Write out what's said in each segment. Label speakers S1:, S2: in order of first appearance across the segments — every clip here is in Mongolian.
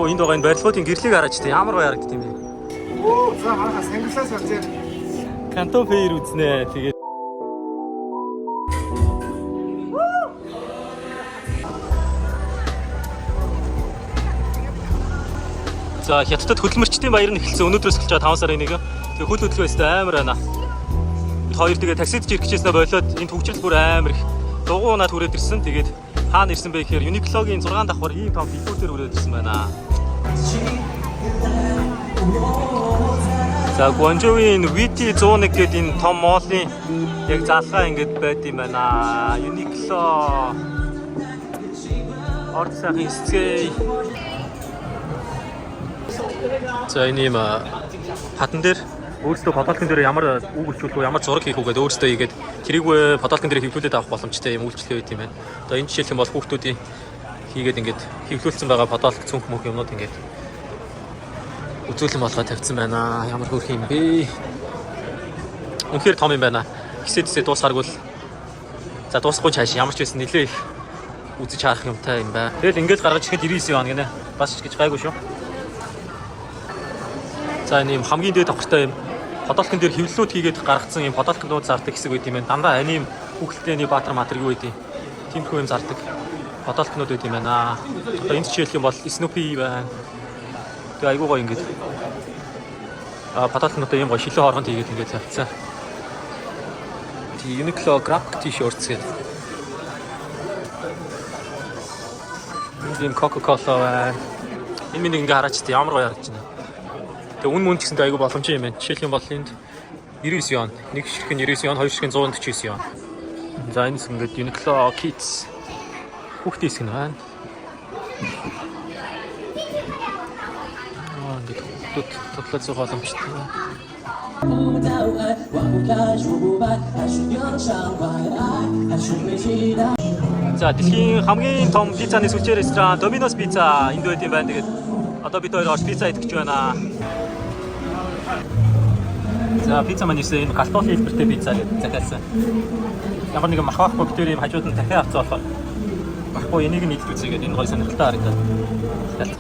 S1: Оо энд байгаа энэ барилгуудын гэрлийг хараач тийм ямар гоё харагддаг юм бэ.
S2: Оо за манайха сангислаас орж ир.
S1: Кантон фейр үзнэ. Тэгээд за хятадд хөдөлмөрчдийн баяр нь эхэлсэн. Өнөөдрөөс эхэлж байгаа 5 сарын 1. Тэгээ хөл хөдөлгөөн өстэй амар байна. Бид хоёр тэгээ таксид ирэх гэжсэнээ болоод энэ төвчрөл бүр амар их дугуунаад хүрээд ирсэн. Тэгээд хаана ирсэн бэ гэхээр Uniqlo-гийн 6 давхар ийм том билбордээр хүрээд ирсэн байна. За Guangzhou-ийн Viti 101 гэдэг энэ том моллын яг залгаа ингэж байд юм байна. Uniqlo орд сайхан эсцгээ. За энэ юм хатан дээр өөрсдөө фотолтын дээр ямар үг үлчүүлэх вэ, ямар зураг хийх үү гэдэг өөрсдөө хийгээд тэрийг фотолтын дээр хэвлүүлээд авах боломжтой юм үйлчлэл байт юм байна. Одоо энэ жишээлхэн бол хүүхдүүдийн хийгээд ингээд хэвлүүлсэн байгаа фотолт цүнх мөх юмнууд ингээд үзүүлэн болгоо тавьсан байна. Ямар хөрх юм бэ? Үнэхээр том юм байна. Хэсэдсээ дуусгааргүй л за дуусахгүй чааш ямар ч байсан нэлээ их үзэж харах юмтай юм байна. Тэгэл ингээд гаргаж ирэхэд 99 он гинэ. Бас ч гэж гайгүй шүү. За энэ юм хамгийн дээд авахтай юм фотолтын дээр хэвлэлүүд хийгээд гаргацсан юм фотолтнууд зардаг хэсэг байт юм байна. Дандаа аним хүүхэлдэйний баатар матер юу байд юм. Тиймэрхүү юм зардаг фотолтнууд байт юм байна. Одоо энэ жишээлх юм бол Snoopy байна. Тэгээ айгуу гоё ингээд фотолтнуудаа юм гоё шилэн хооргонд хийгээд ингээд тавьцсан. Тий Uniqlo graphic t-shirts гэдэг. Энэ Coca-Cola байна. Энэ минь ингээ хараач тий ямар гоё харагдаж байна. Тэгээ үн мөн гэсэндээ айгүй боломжтой юм байна. Жишээлх юм бол энд 99 вон, нэг ширхэг нь 99 вон, хоёр ширхэг нь 149 вон. За энэс ингээд Uniqlo Kids хүүхдийн хэсэг нь байна. Ингээд хүүхдүүд тоглож байгаа боломжтой. За дэлхийн хамгийн том пиццаны сүлжээ ресторан Domino's Pizza энд байт юм байна. Тэгээд одоо бид хоёр орж пицца идэх гэж байна. За пицца маань ирсэн энэ картоф хэлбэртэй пицца гэдэг захиалсан. Ямар нэгэн мах бактери юм хажууд нь дахин авцсан болохоор махгүй энийг нь идэл үзье гэдэг энэ гоё сонирхолтой харагдаад.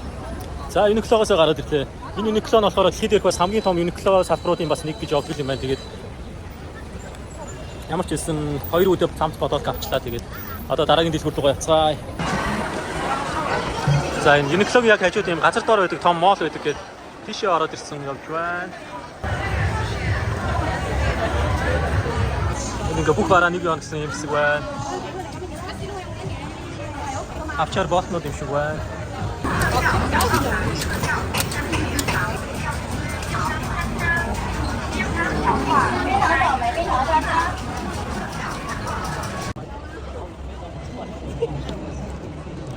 S1: За Uniqlo-гоос гараад ирлээ. Энэ Uniqlo нь болохоор дэлхийд ирэх бас хамгийн том Uniqlo салбаруудын бас нэг гэж явагдаж юм байна. Тэгээд ямар ч хэлсэн 2 өдөр цамц бодоод авчлаа. Тэгээд одоо дараагийн дэлгүүр рүү явцгаая. За энэ Uniqlo-гийн яг хажууд юм газар доор байдаг том мол байдаг гэдэг тийшээ ороод ирсэн явж байна. Ингээ бүх бараа 1 yon гэсэн юм шиг байна. Авчаар болтнууд юм шиг байна.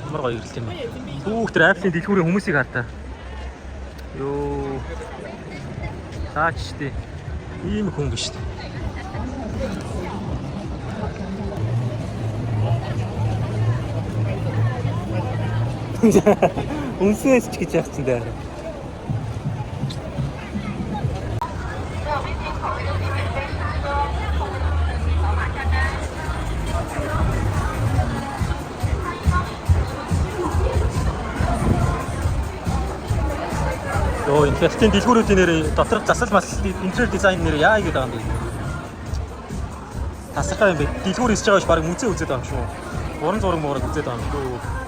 S1: Ямар гоё ирэлт юм бэ? Хүүхдэр Apple-ийн дэлгүүрийн хүмүүсийг хартаа. Йоо. Таач штий. Ийм хүн биш штий. Үнсээс ч гэж яахсан дээр. Йоо, энэ фестийн дэлгүүрүүдийн нэр доторх засал масал интерьер дизайн нэр яа гэдэг юм бэ? Тасархай юм бэ? Дэлгүүр хийж байгаа ш баг музей үзээд байгаа юм шүү. Уран зураг муураг үзээд байгаа юм шүү.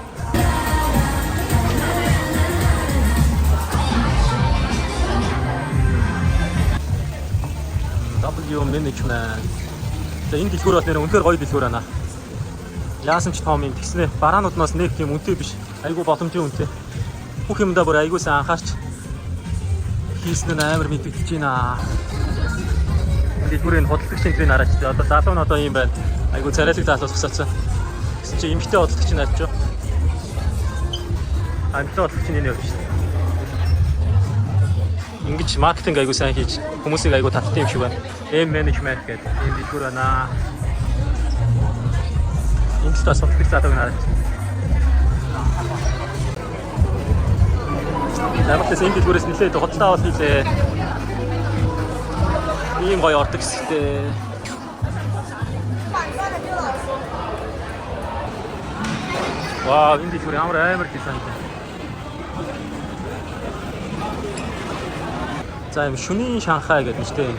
S1: W management. За энэ дэлгүүр бол нэр үнэхээр гоё дэлгүүр байна. Яасан ч том юм тэгснэ бараанууднаас нэг юм үнэтэй биш. Айгу боломжийн үнэтэй. Бүх юмдаа бүр айгуу сайн анхаарч хийсэн нь амар мэдэгдэж байна. Дэлгүүрийн хөдөлгөгч энэ хараач. Одоо залуу нь одоо юм байна. Айгу царайлаг залуус гисацсан. Гэсэн чи эмхтэй хөдөлгөгч нь харж. Эмхтэй хөдөлгөгч нь энэ явж шээ. Ингэж маркетинг айгу сайн хийж хүмүүсийг айгу татдаг юм шиг байна. Management гэдэг юм дэлгүүр байна. Энд л софтвер залууг нь хараач. Намайг энэ дэлгүүрээс нэлээд хөдөлთა авал хийлээ. Ийм гоё ордог хэсэгтэй. Вау, энэ дэлгүүр амар дизайн. За юм шөнийн Шанхай гэдэг нь тийм.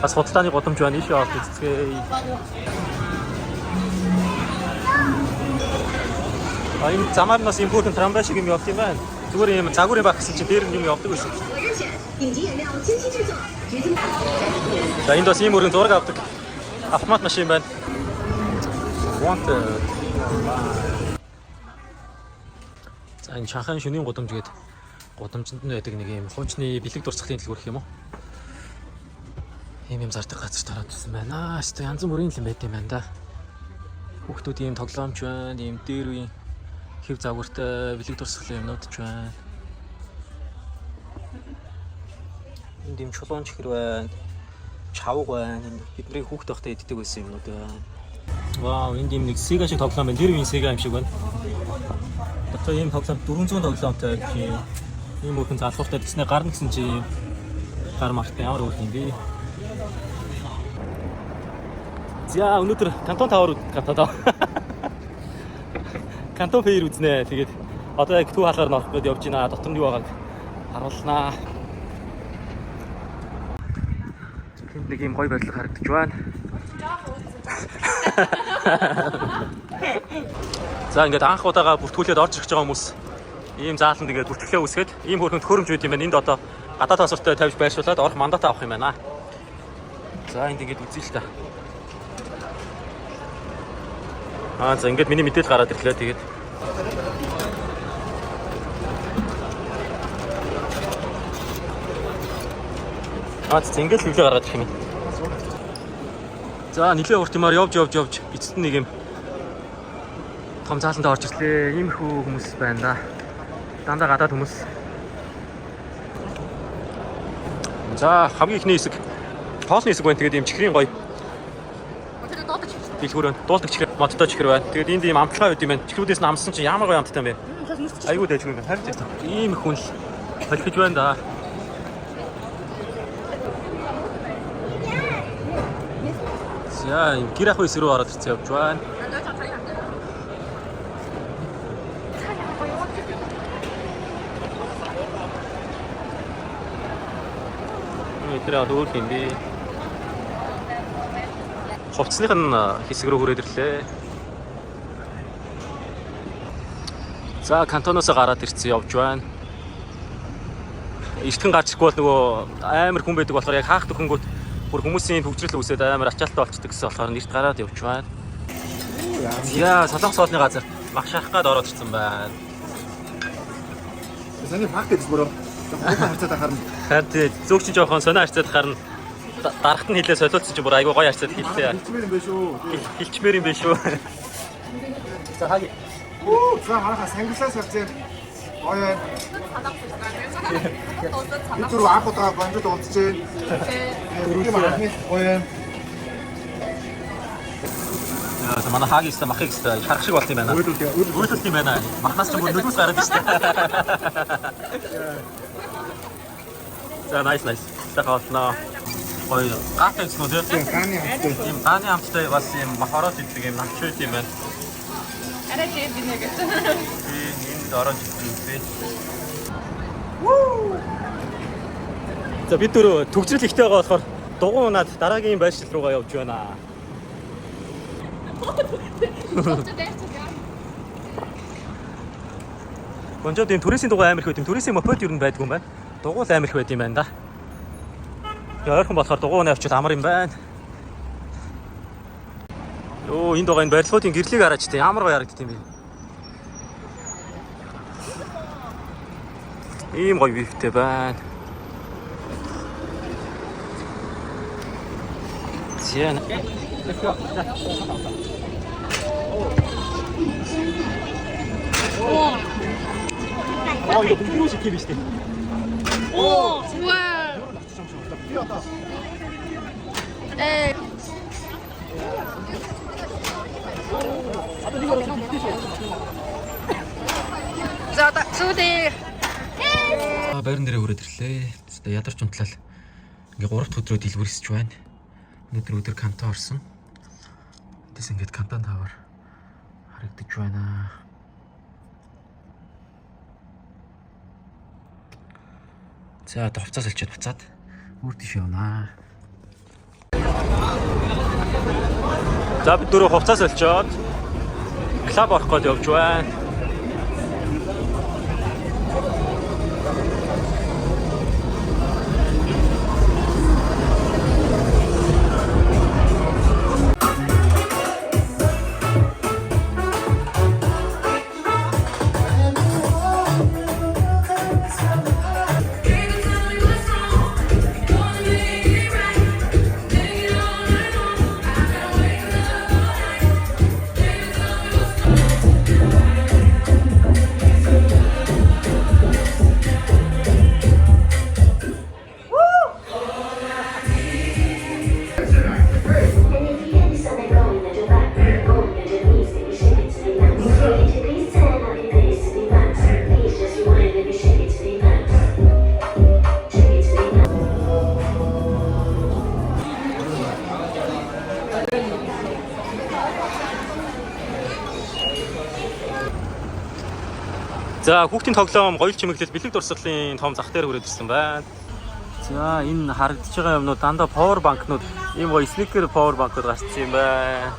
S1: Бас худалдааны годамж байна. Ийшээ орж үзцгээе. Энэ замаарнаас юм бүрэн трамвай шиг юм явт юм байна. Зүгээр юм загварын баг гэсэн чинь дээр нь юм явдаг байсан. За энд бас ийм өргөн зураг авдаг автомат машин байна. За энэ Шанхай шөнийн годамж гэдэг годамжинд нь байдаг нэг юм хуучны бэлэг дурсгалын дэлгүүр гэх юм уу? Ийм зардаг газар тараад ирсэн байна. Өөртөө янз бүрийн юм байт юм байна да. Хүүхдүүд ийм тоглоомч байна, ийм дээр үеийн хэв загвартай бэлэг дурсгалын юмнууд ч байна. Энд ийм чулуун чихэр байна. Чавг байна. Бидний хүүхд байхдаа иддэг байсан юмнууд байна. Вау, энд ийм нэг Sega шиг тоглоом байна. Тэр үеийн Sega юм шиг байна. Одоо ийм тоглоом 400 тоглоомтой гэх юм. Ийм өрхөн залхууртай гэснээр гарна гэсэн чи гар мартай ямар өрх юм бэ? За өнөөдөр Кантон Тавар гатаа. Кантон Фэйр үзнэ. Тэгээд одоо яг төв хаалгаар норох гээд явж байна. Дотор нь юу байгааг харуулнаа. Тэнд нэг юм гоё байдлаар харагдаж байна. За ингээд анх удаага бүртгүүлээд орж ирж байгаа хүмүүс ийм зааланд ингээд бүртгэлээ үсгээд ийм хөрхөнд хөрөмж үйд юм байна. Энд одоо гадаад тасвартай тавьж байршуулад орох мандат авах юм байна. За энд ингээд үзье л та. За ингээд миний мэдээлэл гараад ирлээ. Тэгээд ингээд хөвлөө гараад ирэх юм. За нэлээд урт юмар явж эцэст нэг юм том зааланд орж ирлээ. Иймэрхүү хүмүүс байна да. Дандаа гадаад хүмүүс. За хамгийн ихний хэсэг тоосны хэсэг байна. Тэгээд ийм чихрийн гоё. Дэлгүүр байна. Дуулдаг чихэр, модтой чихэр байна. Тэгээд энд ийм амтлагаа үүд юм байна. Чихрүүдээс нь амссан чинь ямар гоё амттай юм бэ? Айгуу дайжгүй юм байна. Харин ийм их хүн л холхиж байна да. За гэр ах үйс рүү ороод ирцээ явж байна. Тэр өөр юм би. Хувцсных нь хэсэг рүү хүрээд ирлээ. За Кантоноос гараад ирцээ явж байна. Эртхэн гарч ирэхгүй бол нөгөө амар хүн байдаг болохоор яг хаах дөхөнгөт бүр хүмүүсийн хөгжрөл үүсээд амар ачаалттай болчдөг гэсэн болохоор нэрт гараад явж байна. Яа, Солонгос хоолны газар мах шахах гээд ороод ирсэн байна.
S2: Саний факт гэж бүрөө. Жоохон харцаад харна.
S1: Харин зөөгч жоохон сонио харцаад харна. Дарахт нь хилээ солиулсан чи бүр айгүй гоё харцаад хэллээ.
S2: Хилчмээр юм биш үү?
S1: Хилчмээр юм биш үү? За хаги.
S2: За харахаа сангислаас харцээ. Гоё. Бид түр анх удаа бонжод уулзчихээ. Гоё. За
S1: манай хаагийс махыг харах шиг болт юм байна. Үйлдэлт юм байна. Махнаас ч бүр нүднээс гараад ирсэн. За nice. Тахаалнаа. Гоё. Гаатай гэсэн үү?
S2: Гааны хамттай.
S1: Тийм гааны хамттай бас юм мах ороод ирдэг юм навчууд юм байна.
S3: Арай тийм нэг гэсэн.
S1: Энд ороод ирсэн. За бид дөрөв төгсрөл ихтэй байгаа болохоор дугуй унаад дараагийн байршил руугаа явж байна. Гонжод энэ түрээсийн дугуй амар их байт юм. Түрээсийн мопед юу н байдгүй юм байна. Дугуй л амар их байт юм байна да. Ойрхон болохоор дугуй унаа авчвал амар юм байна. Йоо энд байгаа энэ барилгуудын гэрлийг хараач тийм ямар гоё харагддаг юм бэ. Ийм гоё вивтэй байна. Зяна. Оо, 이거 동그로시 캡이시대.
S3: 오, 좋아. 에. За, сүүдэе.
S1: Байран дээрээ хүрээд ирлээ. Ядарч унтлал. Ингээ 3 дахь өдрөө дэлгүүрсэж байна. Өнөөдөр Кантон орсон. Тэс ингээд Кантон Тавар харагдаж байна. За одоо хувцас олчоод буцаад Өөр тийш явнаа. За бид дөрөв хувцас олчоод клуб орох гээд явж байна. За хүүхдийн тоглоом гоё чимэглэл бэлэг дурсгалын том зах дээр хүрээд ирсэн байна. За энэ харагдаж байгаа юмнууд дандаа power bank-нууд ийм гоё sneaker power bank-ууд гарчсан юм байна.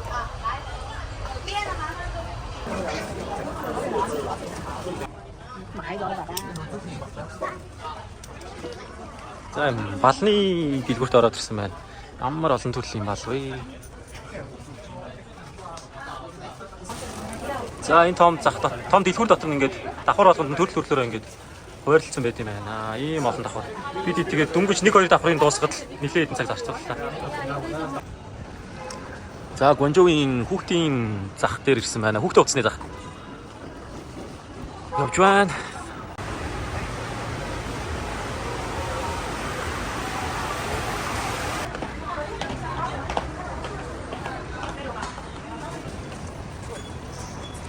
S1: За балны дэлгүүрт ороод ирсэн байна. Амар олон төрлийн бал вэ. За энэ том дэлгүүр дотор ингээд давхар болгонд төрлөөр ингээд хуваарлцсан байт юм байна. Ийм олон давхар. Бид тэгээд дөнгөж 1-2 давхрын дуусгаад нэлээд хэдэн цаг зарцууллаа. За Гуанчжоугийн хүүхдийн зах дээр ирсэн байна. Хүүхдээ утасны зах. Явж байна.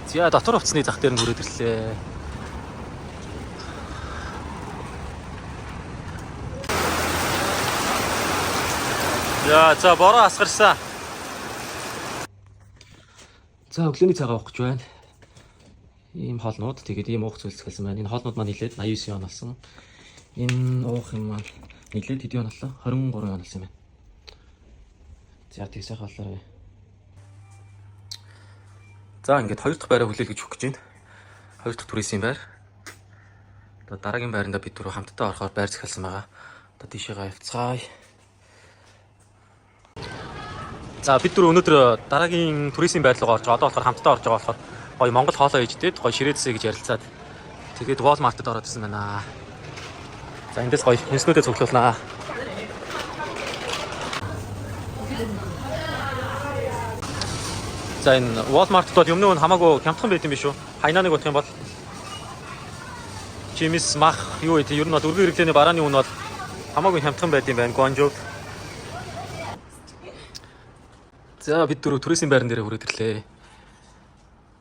S1: За дотор хувцсны зах дээр нь хүрээд ирлээ. За бороо асгарсан. За өглөөний цагаа уух гэж байна. Ийм хоолнууд тэгээд ийм уух зүйлс хэлсэн байна. Энэ хоолнууд маань нэлээд 89 он болсон. Энэ уух юм маань нэлээд хэдэн он боллоо? 23 он болсон юм байна. За тэг сайхан боллоо. За ингээд хоёр дахь байраа хүлээлгэж өгөх гэж байна. Хоёр дахь түрээсийн байр. Одоо дараагийн байранда бид түрүү хамтдаа орохоор байр захиалсан байгаа. Одоо тийшээгээ явцгаая. За бид түрүү өнөөдөр дараагийн түрээсийн байр руу орж байгаа. Одоо болохоор хамтдаа орж байгаа болохоор гоё Монгол хоолоо ээждээд гоё ширээдсэй гэж ярилцаад тэгээд Walmart-д ороод ирсэн байна. За эндээс гоё хүнснүүдэд цуглуулнаа. За энэ Walmart-д бол өмнө нь хамаагүй хямдхан байт юм биш үү? Хайнаныг бодох юм бол Чимис мах юу гэдэг ер нь бол өргөн хэрэглээний барааны үн бол хамаагүй хямдхан байт юм байна. Гуанчжоуд. За бид дөрөв түрээсийн байран дээр хүрээд ирлээ.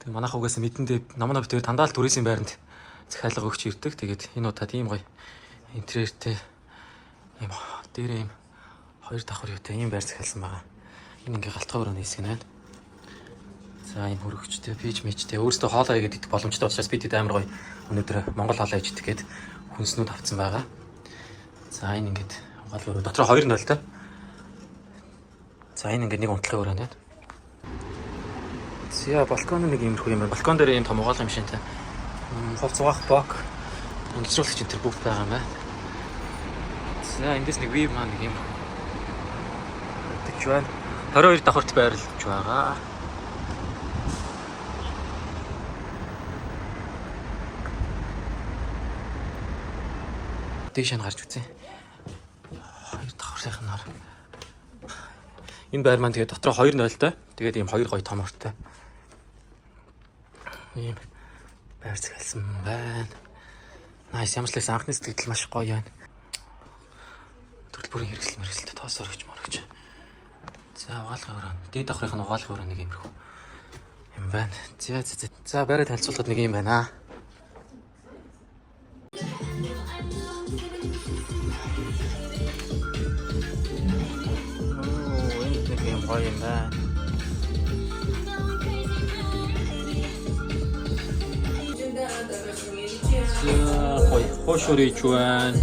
S1: Тэгээ манайх угаасаа мэдэндээ намнаа битээр дандаа л түрээсийн байранд захиалга өгч ирдэг. Тэгээд энэ удаа тийм гоё интерьертэй ийм дээр ийм хоёр давхар юутай ийм байр захиалсан байгаа. Энэ ингээ галтгай өрөөний хэсэг нэ. За энэ хөрөгчтэй, пиж мэжтэй өөрөөсөө хоолоо игээд идэх боломжтой учраас бид амар гоё өнөөдөр Монгол хоолоо иж идэхэд хүнснүүд авцсан байгаа. За энэ ингээд гал өрөө дотор 2-0 та. За энэ ингээд нэг унтлагын өрөө нэ. За балкон нэг иймэрхүү юм байна. Балкон дээр ийм том угаалгын машинтай. Хувц угаах бок. Ингижруулагч энэ төр бүгд байгаа юм байна. За эндээс нэг вив маань нэг юм. Тэгж байна. 22 давхарт байрлаж байгаа. Дэшэн гарч үзье. Хоёр давхрын нар. Энэ байр маань тэгээд дотроо 2-0-тай. Тэгээд ийм хоёр гоё том ортой. Ийм байр захиалсан байна. Найс ямарчлаас анхны сэтгэл маш гоё байна. Төрөл бүрийн хэрэгсэл тоосоор гэж морогч. За угаалгын өрөө. Дээд давхрын угаалгын өрөө нэг иймэрхүү юм байна. За байраа танилцуулахад нэг юм байна. Гоё юм байна. Хошорич байна.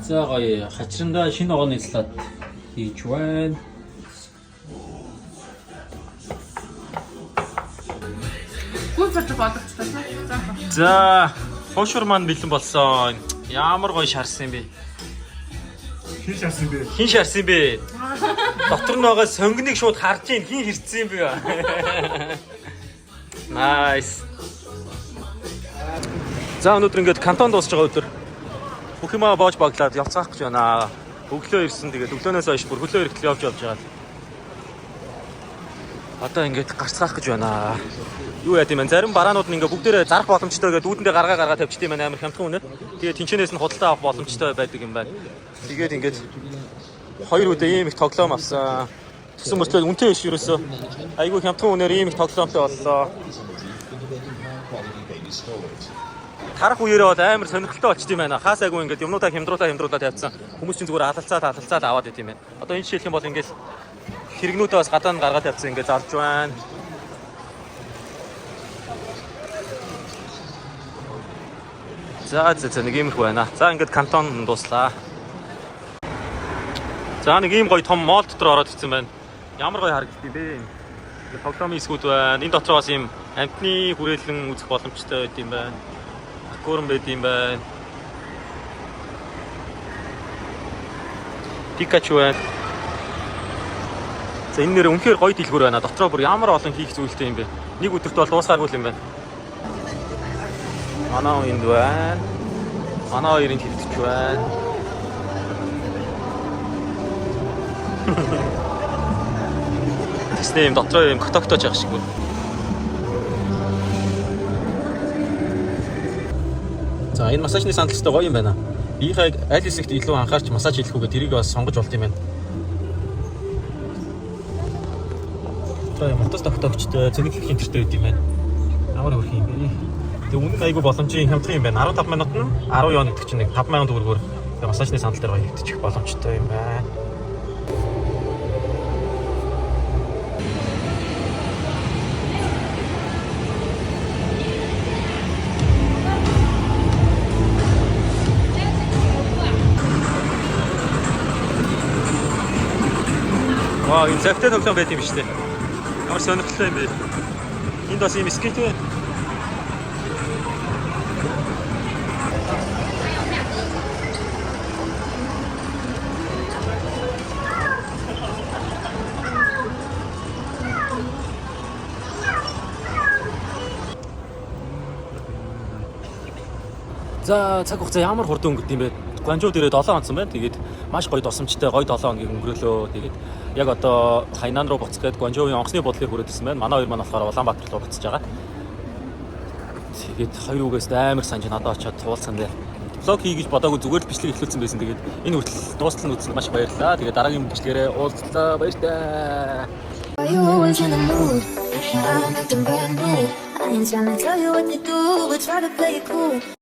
S1: За гоё хачрандаа шинэ огооны салат хийж байна.
S3: Гүйцэж бодогчтой.
S1: За хошуур маань бэлэн болсон. Ямар гоё шарсан юм бэ?
S2: Хин шарсан бэ?
S1: Хин шарсан юм бэ? Дотор нь байгаа сонгиныг шууд харж ийн хин хэрцсэн юм бэ? Nice. За өнөөдөр ингээд кантон дуусж байгаа өдөр. Бүх юмаа боож баглаад явцгаах гэж байна. Өглөө ирсэн тэгээд өглөөнөөс хойш бүр хөлөө ирэхтэл явж байгаа. Одоо ингээд гарцгаах гэж байна. Юу яа гэм бэ? Зарим бараанууд нь ингээ бүгдээрээ зарах боломжтой гэдэг үүдэндээ гаргаа тавьчихдээ маань амар хямдхан үнэ. Тэгээд тэнчэнээс нь худалдаа авах боломжтой байдаг юм байна. Тэгээд ингээд хоёр үдэ ийм их тоглоом авсан. Тэгсэн мөртлөө үнэтэй биш юусоо. Айгүй хямдхан үнээр ийм их тоглоомтой боллоо. Тарах үеэрээ бол амар сонирхолтой болчт юм байна. Хаасаагүй ингээд юмнуудаа хямдруулаа тавьсан. Хүмүүс чинь зүгээр алалцаад аваад ит юм байна. Одоо энэ жишээлх юм бол ингээд хэрэгнүүдээ бас гадаа нь гаргаад тавьсан ингээд зарж байна. За нэг иймэрхүү байна. За ингээд кантон дуслаа. За нэг ийм гоё том мол дотор ороод ирсэн байна. Ямар гоё харагддаг бэ? Ингээд тоглоомын эсгүүд байна. Энэ дотор бас ийм амтны хүрээлэн үзэх боломжтой байт юм байна. Аквариум байт юм байна. Пикачу байна. За энэ нэр үнэхээр гоё дэлгүүр байна. Дотроо бүр ямар олон хийх зүйлтэй юм бэ? Нэг өдөрт бол дуусгааргүй юм байна. Манай энд байна. Манай хоёрын хөвтөч байна. Тэсний юм дотроо юм котоктож явах шиг байна. За энэ массажны сандалцтай гоё юм байна. Биеийнхээ аль хэсэгт илүү анхаарч массаж хийх үгээ тэрийг бас сонгож болт юм байна. За мотос тогтоогчтой цэнэглэх хинтертэй байт юм байна. Ямар хөрх юм бэ? Тэг үнэн айгүй боломжийн хямдхан юм байна. 15 минут нь 10 ён гэдэг чинь 5,000 төгрөгөөр массажны сандал дээр гоё хэвтчих боломжтой юм байна. Вау, энэ завтай тоглоом байт юм шүү дээ. Ямар сонирхолтой юм бэ? Энд бас юм скейт байна. За цаг хугацаа ямар хурдан өнгөрд юм бэ? Гуанчжоу дээрээ 7 онцсон байна. Тэгээд маш гоё досомжтой гоё 7 хоногийг өнгөрөөлөө. Тэгээд яг одоо Хайнан руу буцах гээд Гуанчжоугийн онгоцны бодлыг хүрээд ирсэн байна. Манай хоёр маань болохоор Улаанбаатар руу буцаж байгаа. Тэгээд хоёр үгээс амар санаж надад очиод туулсан дээ. Влог хий гэж бодоагүй зүгээр л бичлэг эхлүүлсэн байсан. Тэгээд энэ хүртэл дуустал нь үзсэн маш баярлалаа. Тэгээд дараагийн бичлэгээрээ уулзлаа. Баярлалаа.
S4: Are you always in the mood? I'm acting brand new. I ain't trying to tell you what to do, but try to play it cool.